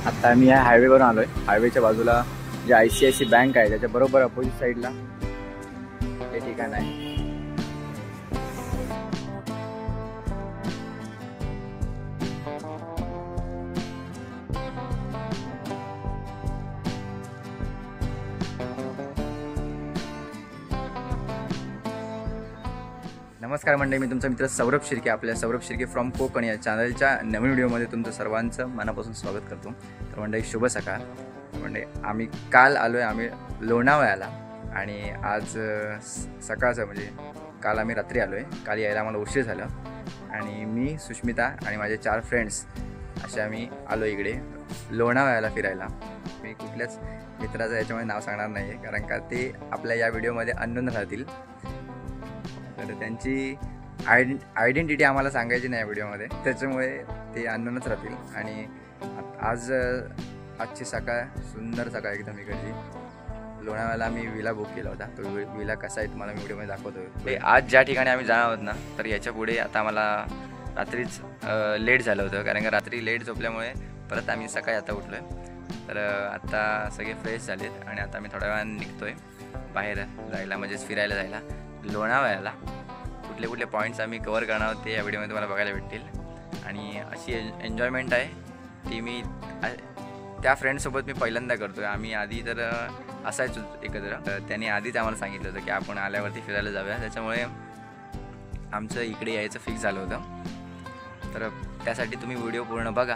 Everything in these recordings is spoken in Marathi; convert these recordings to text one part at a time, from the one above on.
आता आम्ही या हायवेवरून आलोय. हायवेच्या बाजूला जे ICICI बँक आहे त्याच्या बरोबर अपोजिट साईडला हे ठिकाण आहे. नमस्कार मंडळी, मी तुमचा मित्र सौरभ शिर्के. आपल्या सौरभ शिर्के फ्रॉम कोकण या चॅनलच्या नवीन व्हिडिओमध्ये तुमचं सर्वांचं मनापासून स्वागत करतो. तर मंडळी शुभ सकाळ. म्हणजे आम्ही काल आलो आहे आम्ही लोणावळ्याला आणि आज सकाळचं म्हणजे काल आम्ही रात्री आलो आहे. काल यायला आम्हाला उशीर झाला आणि मी, सुष्मिता आणि माझे 4 फ्रेंड्स असे आम्ही आलो इकडे लोणावळ्याला फिरायला. मी कुठल्याच मित्राचं याच्यामध्ये नाव सांगणार नाही आहे कारण का ते आपल्या या व्हिडिओमध्ये अननोन राहतील. तर त्यांची आयडेंटिटी आम्हाला सांगायची नाही व्हिडिओमध्ये, त्याच्यामुळे ते अननोनच राहतील. आणि आजची सकाळ सुंदर सकाळ एकदम इकडची. लोणावळ्याला आम्ही विला बुक केला होता. तो विला कसा आहे तुम्हाला मी व्हिडिओमध्ये दाखवतो. आज ज्या ठिकाणी आम्ही जाणार आहोत ना, तर याच्या पुढे आता आम्हाला रात्रीच लेट झालं होतं कारण का रात्री लेट झोपल्यामुळे परत आम्ही सकाळी आता उठलो आहे. तर आता सगळे फ्रेश झालेत आणि आता आम्ही थोड्या वेळाने निघतो आहे बाहेर जायला, म्हणजेच फिरायला जायला लोणावळ्याला. कुठले कुठले पॉईंट्स आम्ही कवर करणार आहोत ते या व्हिडिओमध्ये तुम्हाला बघायला भेटतील. आणि अशी एन्जॉयमेंट आहे ती मी त्या फ्रेंडसोबत मी पहिल्यांदा करतो आहे. आम्ही आधी तर असायचो एकत्र, तर त्यांनी आधीच आम्हाला सांगितलं होतं की आपण आल्यावरती फिरायला जाऊया, त्याच्यामुळे आमचं इकडे यायचं फिक्स झालं होतं. तर त्यासाठी तुम्ही व्हिडिओ पूर्ण बघा.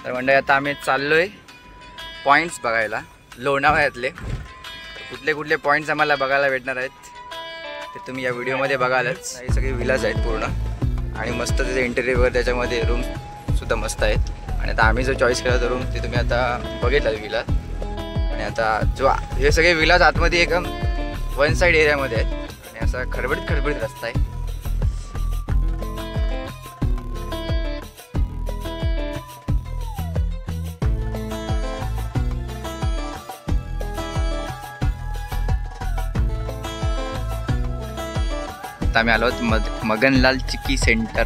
तर मंडळी आता आम्ही चाललोय पॉईंट्स बघायला लोणावळ्यातले. कुठले कुठले पॉईंट्स आम्हाला बघायला भेटणार आहेत ते तुम्ही या व्हिडिओमध्ये बघालच. हे सगळे विलाज आहेत पूर्ण आणि मस्त त्याचे इंटेरियर वगैरे, त्याच्यामध्ये रूमसुद्धा मस्त आहेत. आणि आता आम्ही जो चॉईस केला तो रूम ते तुम्ही आता बघितला विलाज. आणि आता जो हे सगळे विलाज आतमध्ये एकदम वन साईड एरियामध्ये आहेत आणि असा खडबडीत रस्ता आहे. आता आम्ही आलो आहोत मगनलाल चिक्की सेंटर,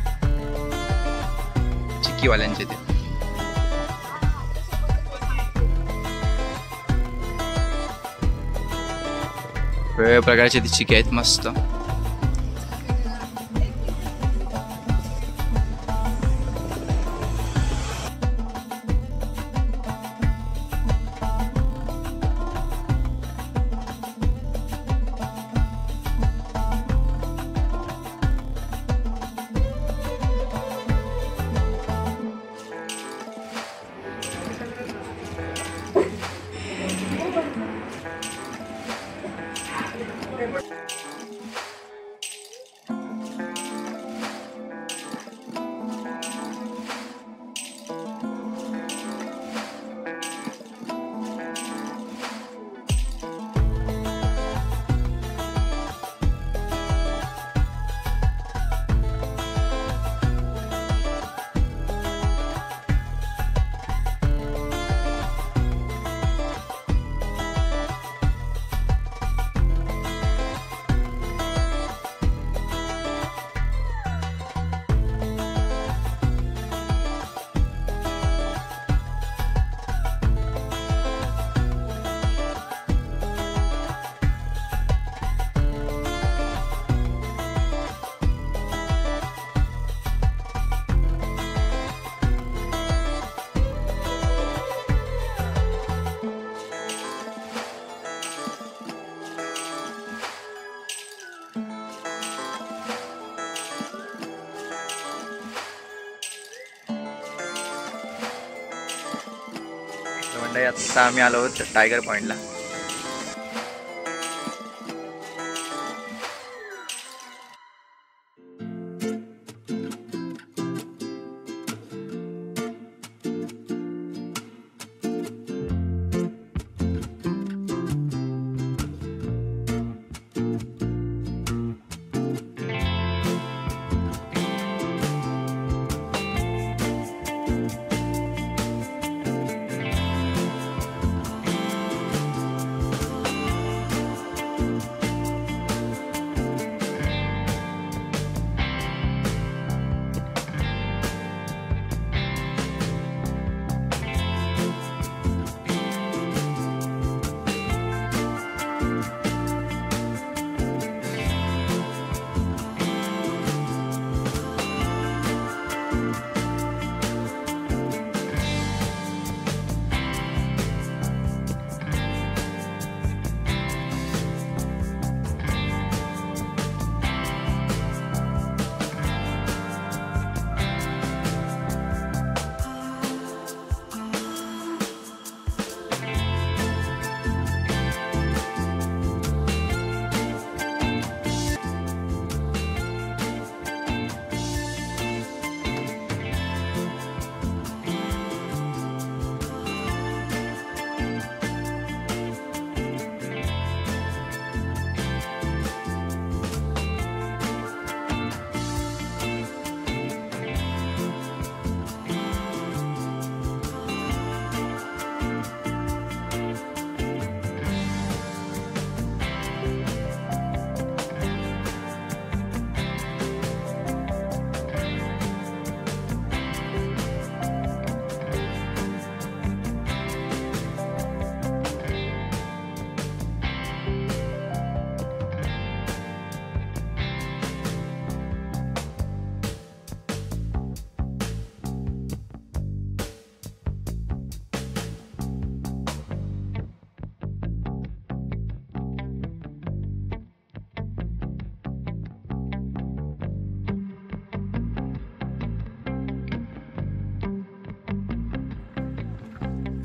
चिक्कीवाल्यांचे ते. वेगवेगळ्या प्रकारचे ते चिक्की आहेत मस्त. मंडळी आता आम्ही आलो आहोत टायगर पॉईंटला.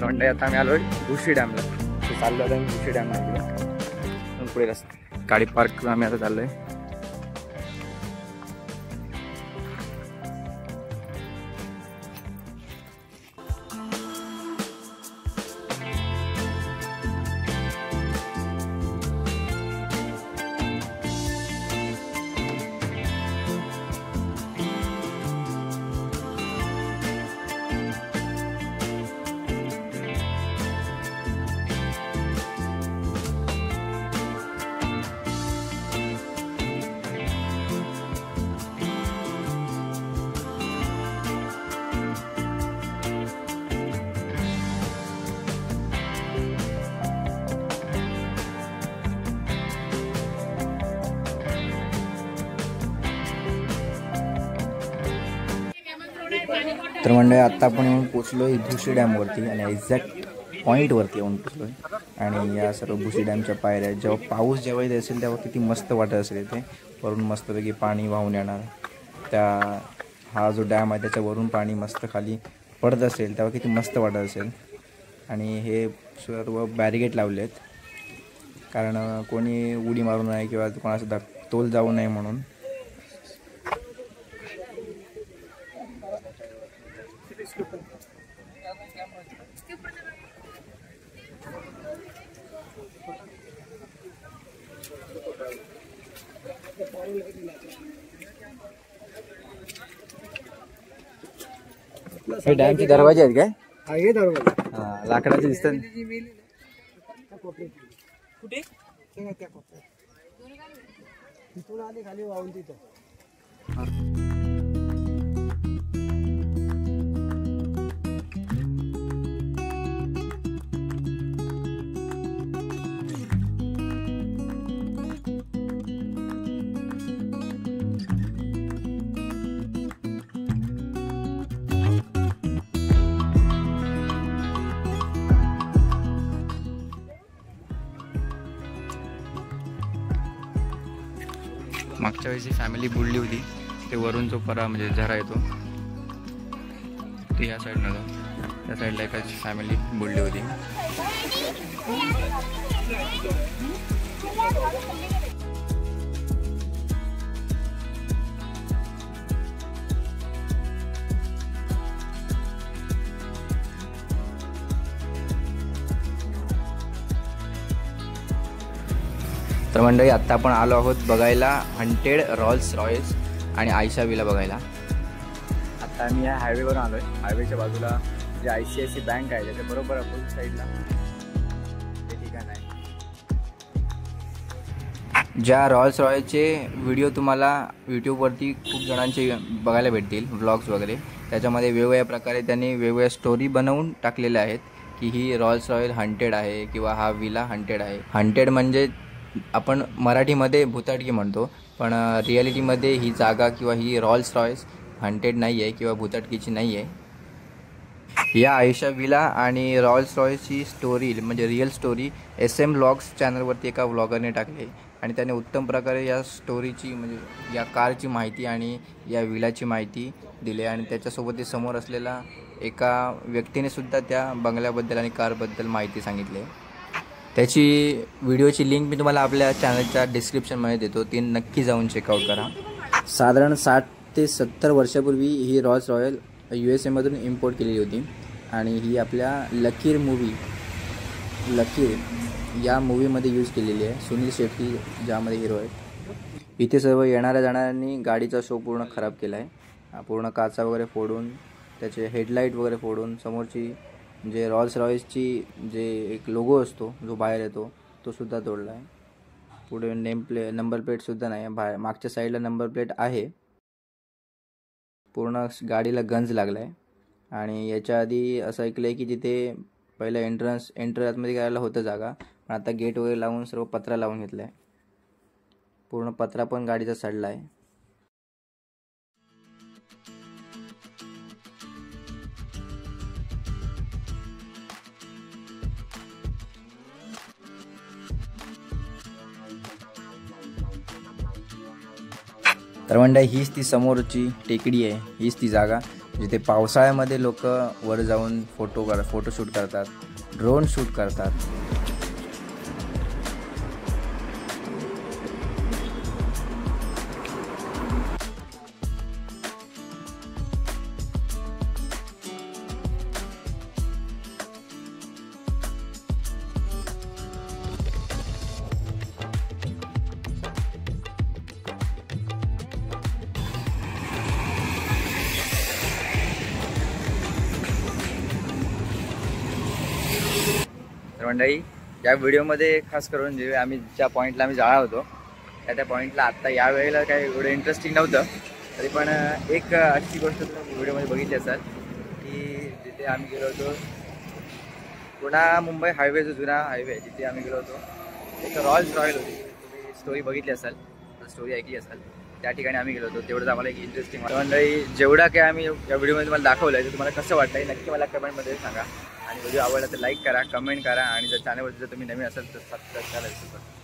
मंडळी आता आम्ही आलोय भुशी डॅमला. चाललो आता भुशी डॅमला इकडे पुढे रस्ता गाडी पार्क आम्ही आता चाललोय. तर मंडळी आत्ता आपण येऊन पोचलो आहे भुशी डॅमवरती आणि एक्झॅक्ट पॉईंटवरती येऊन पोचलो आहे. आणि या सर्व भुशी डॅमच्या पायऱ्या जेव्हा पाऊस जेव्हा येत असेल तेव्हा किती मस्त वाटत असेल इथे. वरून मस्तपैकी पाणी वाहून येणार. हा जो डॅम आहे त्याच्यावरून पाणी मस्त खाली पडत असेल तेव्हा किती मस्त वाटत असेल. आणि हे सर्व बॅरिगेट लावले आहेत कारण कोणी उडी मारू नये किंवा कोणाचं तोल जाऊ नये म्हणून. हे डॅमचे दरवाजे आहेत काय? हा हे दरवाजे लाकडाचे दिसतात. कुठे त्या कोपऱ्यात तिथून आले खाली वाहून तिथं. मागच्या वेळेस फॅमिली बुडली होती ते वरून जो परा म्हणजे झरा येतो ते या साईडनं त्या साईडला एकाच फॅमिली बुडली होती. तर मंडळी आत्ता आपण आलो आहोत बघायला हंटेड रॉल्स रॉयल्स आणि आयशा विला बघायला. आता आम्ही या हायवेवरून आलो आहे. हायवेच्या बाजूला जे ICICI बँक आहे त्याच्या बरोबर अपोजिट साईडला ते ठिकाण आहे. ज्या रॉल्स रॉयल्सचे व्हिडिओ तुम्हाला यूट्यूबवरती खूप जणांचे बघायला भेटतील, व्लॉग्स वगैरे. त्याच्यामध्ये वेगवेगळ्या प्रकारे त्यांनी वेगवेगळ्या स्टोरी बनवून टाकलेल्या आहेत की ही रॉल्स रॉयल हंटेड आहे किंवा हा विला हंटेड आहे. हंटेड म्हणजे आपण मराठीमध्ये भुताटकी म्हणतो, पण रिॲलिटीमध्ये ही जागा किंवा ही रॉल्स रॉयल्स हंटेड नाही आहे किंवा भुताटकीची नाही आहे. या आयशा विला आणि रॉल्स रॉयल्सची स्टोरी म्हणजे रिअल स्टोरी SM व्लॉग्स चॅनलवरती एका व्लॉगरने टाकली आणि त्याने उत्तम प्रकारे या स्टोरीची म्हणजे या कारची माहिती आणि या विलाची माहिती दिली आणि त्याच्यासोबत ते समोर असलेला एका व्यक्तीने सुद्धा त्या बंगल्याबद्दल आणि कारबद्दल माहिती सांगितली आहे. त्याची व्हिडिओची लिंक मी तुम्हाला आपल्या चॅनलच्या डिस्क्रिप्शनमध्ये देतो, ती नक्की जाऊन चेकआउट करा. साधारण 60 ते 70 वर्षापूर्वी ही रॉल्स रॉयल USA मधून इम्पोर्ट केलेली होती आणि ही आपल्या लकीर या मूवीमध्ये यूज केलेली आहे. सुनील शेट्टी ज्यामध्ये हिरो आहेत. इथे सर्व येणाऱ्या जाणाऱ्यांनी गाडीचा शो पूर्ण खराब केला आहे. पूर्ण काचा वगैरे फोडून, त्याचे हेडलाईट वगैरे फोडून, समोरची जे रॉल्स रॉयल्सची जे एक लोगो असतो जो बाहेर येतो तो सुद्धा तोडला आहे. पुढे नंबर प्लेटसुद्धा नाही आहे. बाहेर मागच्या साईडला नंबर प्लेट आहे. पूर्ण गाडीला गंज लागला आहे. आणि याच्या आधी असं ऐकलं आहे की तिथे पहिलं एंट्री आतमध्ये करायला होतं जागा, पण आता गेट वगैरे लावून सर्व पत्रा लावून घेतला आहे. पूर्ण पत्रा पण गाडीचा सडला आहे. तर मंडळी हीच ती समोरची टेकडी आहे, हीच ती जागा जिथे पावसाळ्यामध्ये लोक वर जाऊन फोटोशूट करतात, ड्रोन शूट करतात. तर मंडळी या व्हिडिओमध्ये खास करून जे आम्ही ज्या पॉईंटला आम्ही जाणार होतो त्या पॉईंटला आत्ता या वेळेला काही एवढं इंटरेस्टिंग नव्हतं, तरी पण एक अशी गोष्ट तुम्ही व्हिडिओमध्ये बघितली असाल की जिथे आम्ही गेलो होतो पुणा मुंबई हायवे, जो जुना हायवे जिथे आम्ही गेलो होतो, एक रॉल्स रॉयल होती. तुम्ही स्टोरी बघितली असाल, स्टोरी ऐकली असाल, त्या ठिकाणी आम्ही गेलो होतो. तेवढंच आम्हाला एक इंटरेस्टिंग वाटतं. मंडळी जेवढा काय आम्ही या व्हिडिओमध्ये तुम्हाला दाखवलं आहे ते तुम्हाला कसं वाटलं आहे नक्की मला कमेंटमध्ये सांगा. आणि व्हिडिओ आवडला तर लाईक करा, कमेंट करा आणि जर चॅनलवर जर तुम्ही नवीन असाल तर सबस्क्राईब करायला विसरू नका.